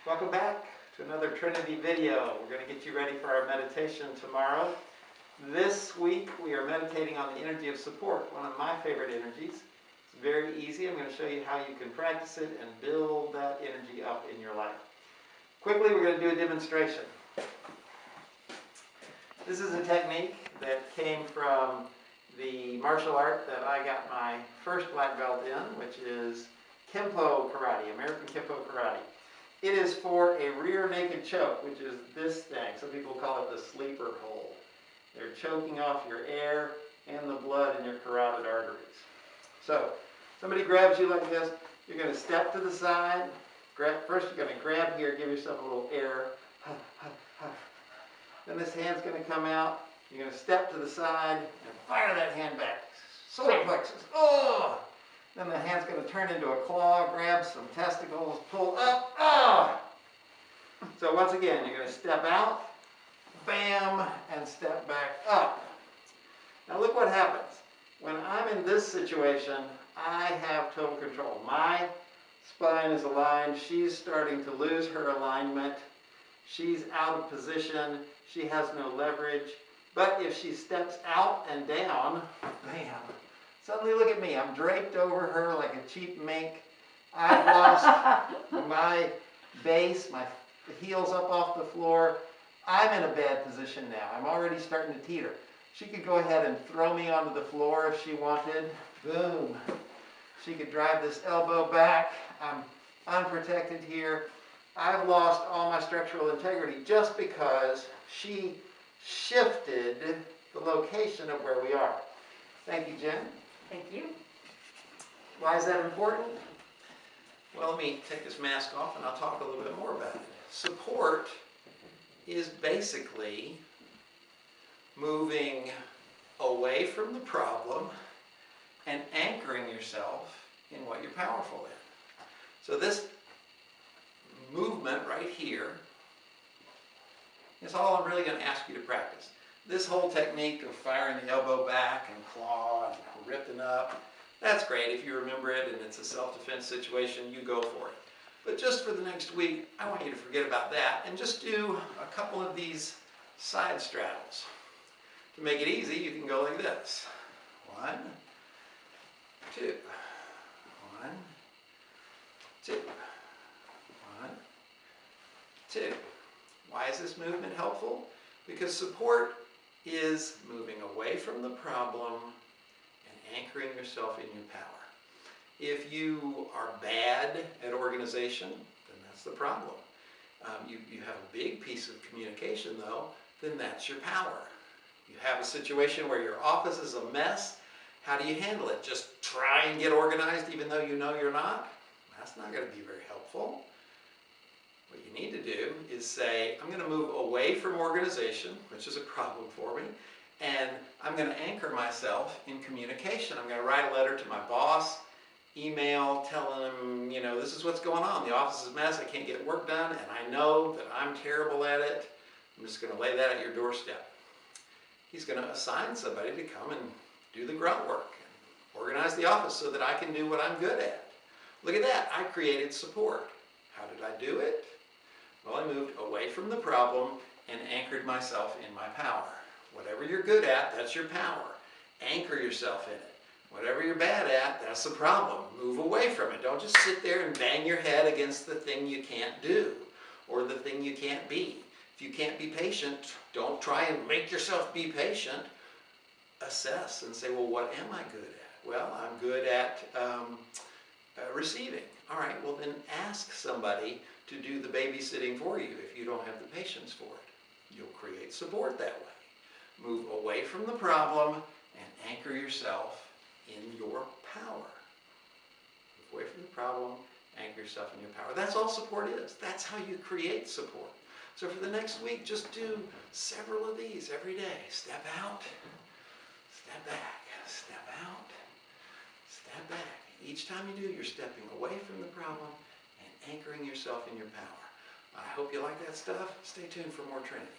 Welcome back to another Trinity video. We're going to get you ready for our meditation tomorrow. This week we are meditating on the energy of support, one of my favorite energies. It's very easy. I'm going to show you how you can practice it and build that energy up in your life. Quickly, we're going to do a demonstration. This is a technique that came from the martial art that I got my first black belt in, which is Kempo Karate, American Kempo Karate. It is for a rear naked choke, which is this thing. Some people call it the sleeper hold. They're choking off your air and the blood in your carotid arteries. So, somebody grabs you like this. You're going to step to the side. First, you're going to grab here, give yourself a little air. Then this hand's going to come out. You're going to step to the side and fire that hand back. Solar plexus. Oh! Then the hand's going to turn into a claw, grab some testicles, pull up. Ah! So once again, you're going to step out, bam, and step back up. Now look what happens. When I'm in this situation, I have total control. My spine is aligned. She's starting to lose her alignment. She's out of position. She has no leverage. But if she steps out and down, bam. Suddenly look at me, I'm draped over her like a cheap mink. I've lost my base, my heels up off the floor. I'm in a bad position now. I'm already starting to teeter. She could go ahead and throw me onto the floor if she wanted. Boom. She could drive this elbow back. I'm unprotected here. I've lost all my structural integrity just because she shifted the location of where we are. Thank you, Jen. Thank you. Why is that important? Well, let me take this mask off and I'll talk a little bit more about it. Support is basically moving away from the problem and anchoring yourself in what you're powerful in. So this movement right here is all I'm really going to ask you to practice. This whole technique of firing the elbow back and claw and ripping up, that's great. If you remember it and it's a self-defense situation, you go for it. But just for the next week, I want you to forget about that and just do a couple of these side straddles. To make it easy, you can go like this. 1, 2. 1, 2. 1, 2. Why is this movement helpful? Because support is moving away from the problem and anchoring yourself in your power. If you are bad at organization, then that's the problem. You have a big piece of communication though, then that's your power. You have a situation where your office is a mess, how do you handle it? Just try and get organized even though you know you're not? That's not going to be very helpful. What you need to do is say, I'm going to move away from organization, which is a problem for me, and I'm going to anchor myself in communication. I'm going to write a letter to my boss, email, telling him, this is what's going on. The office is a mess. I can't get work done, and I know that I'm terrible at it. I'm just going to lay that at your doorstep. He's going to assign somebody to come and do the grunt work and organize the office so that I can do what I'm good at. Look at that. I created support. How did I do it? Well, I moved away from the problem and anchored myself in my power. Whatever you're good at, that's your power. Anchor yourself in it. Whatever you're bad at, that's the problem. Move away from it. Don't just sit there and bang your head against the thing you can't do or the thing you can't be. If you can't be patient, don't try and make yourself be patient. Assess and say, well, what am I good at? Well, I'm good at receiving. All right, well then ask somebody to do the babysitting for you if you don't have the patience for it. You'll create support that way. Move away from the problem and anchor yourself in your power. Move away from the problem, anchor yourself in your power. That's all support is. That's how you create support. So for the next week, just do several of these every day. Step out, step back, step out, step back. Each time you do, you're stepping away from the problem and anchoring yourself in your power. I hope you like that stuff. Stay tuned for more Trinity.